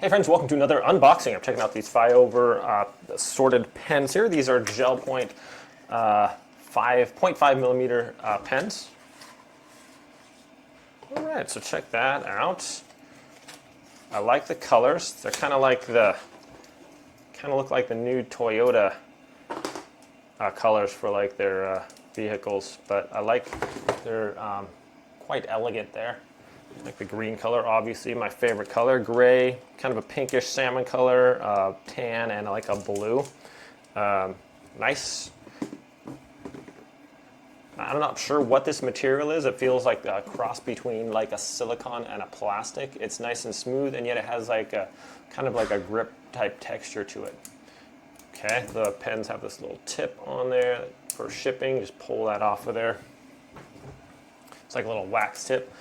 Hey friends, welcome to another unboxing. I'm checking out these FIOVER sorted pens here. These are Ballpoint 0.5 millimeter pens. All right, so check that out. I like the colors. They're kind of look like the new Toyota colors for like their vehicles, but I like they're quite elegant there. Like the green color, obviously my favorite color. Gray, kind of a pinkish salmon color, tan, and like a blue. Nice. I'm not sure what this material is. It feels like a cross between like a silicone and a plastic. It's nice and smooth, and yet it has like a kind of like a grip type texture to it. Okay, the pens have this little tip on there for shipping. Just pull that off of there. It's like a little wax tip.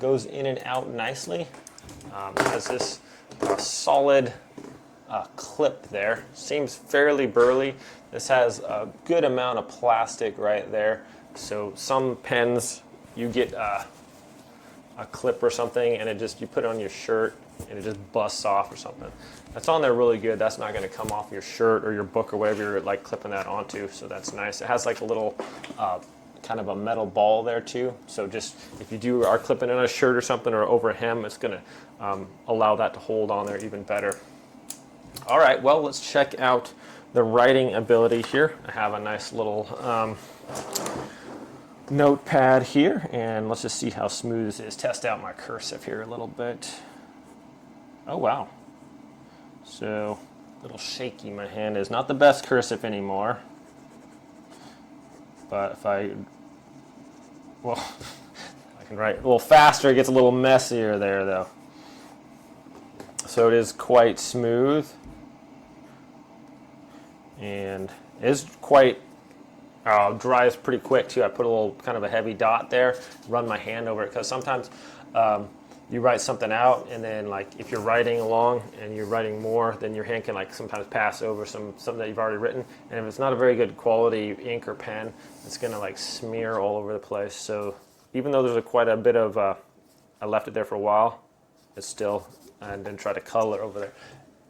Goes in and out nicely. Has this solid clip there. Seems fairly burly. This has a good amount of plastic right there. So some pens you get a clip or something, and you put it on your shirt and it just busts off or something. That's on there really good. That's not going to come off your shirt or your book or whatever you're like clipping that onto. So that's nice. It has like a little kind of a metal ball there too. So just if you are clipping in a shirt or something or over a hem, it's going to allow that to hold on there even better. All right, well, let's check out the writing ability here. I have a nice little notepad here, and let's just see how smooth this is. Test out my cursive here a little bit. Oh, wow. So a little shaky my hand is. Not the best cursive anymore. But if I can write a little faster, it gets a little messier there though. So it is quite smooth and is quite dries pretty quick too. I put a little kind of a heavy dot there, run my hand over it, because sometimes you write something out, and then like if you're writing along and you're writing more, then your hand can like sometimes pass over something that you've already written, and if it's not a very good quality ink or pen, it's gonna like smear all over the place. So even though there's quite a bit of I left it there for a while, it's still, and then try to color over there,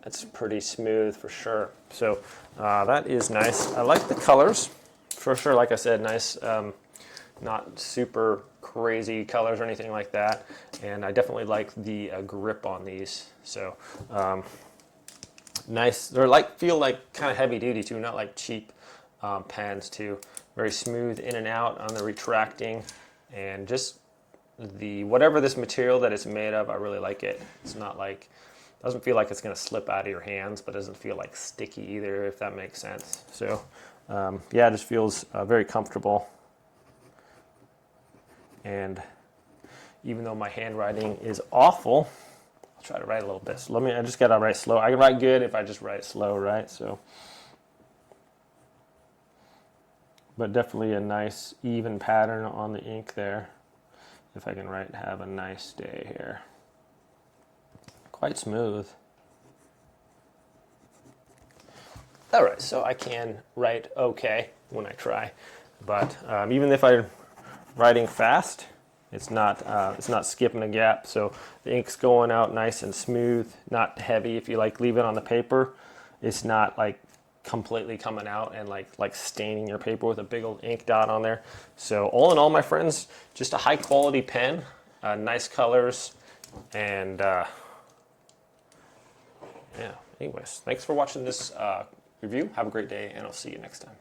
it's pretty smooth for sure. So that is nice. I like the colors for sure. Like I said, nice, not super crazy colors or anything like that, and I definitely like the grip on these. So nice. They're feel like kind of heavy duty too, not like cheap pens too. Very smooth in and out on the retracting, and just whatever this material that it's made of, I really like it. It's not like, doesn't feel like it's going to slip out of your hands, but doesn't feel like sticky either, if that makes sense. So yeah, it just feels very comfortable. And even though my handwriting is awful, I'll try to write a little bit. So I just gotta write slow. I can write good if I just write slow, right? So, but definitely a nice even pattern on the ink there. If I can have a nice day here. Quite smooth. All right, so I can write okay when I try, but even if I'm writing fast, it's not skipping a gap. So the ink's going out nice and smooth, not heavy. If you leave it on the paper, it's not like completely coming out and like staining your paper with a big old ink dot on there. So all in all, my friends, just a high quality pen, nice colors, and yeah. Anyways, thanks for watching this review. Have a great day, and I'll see you next time.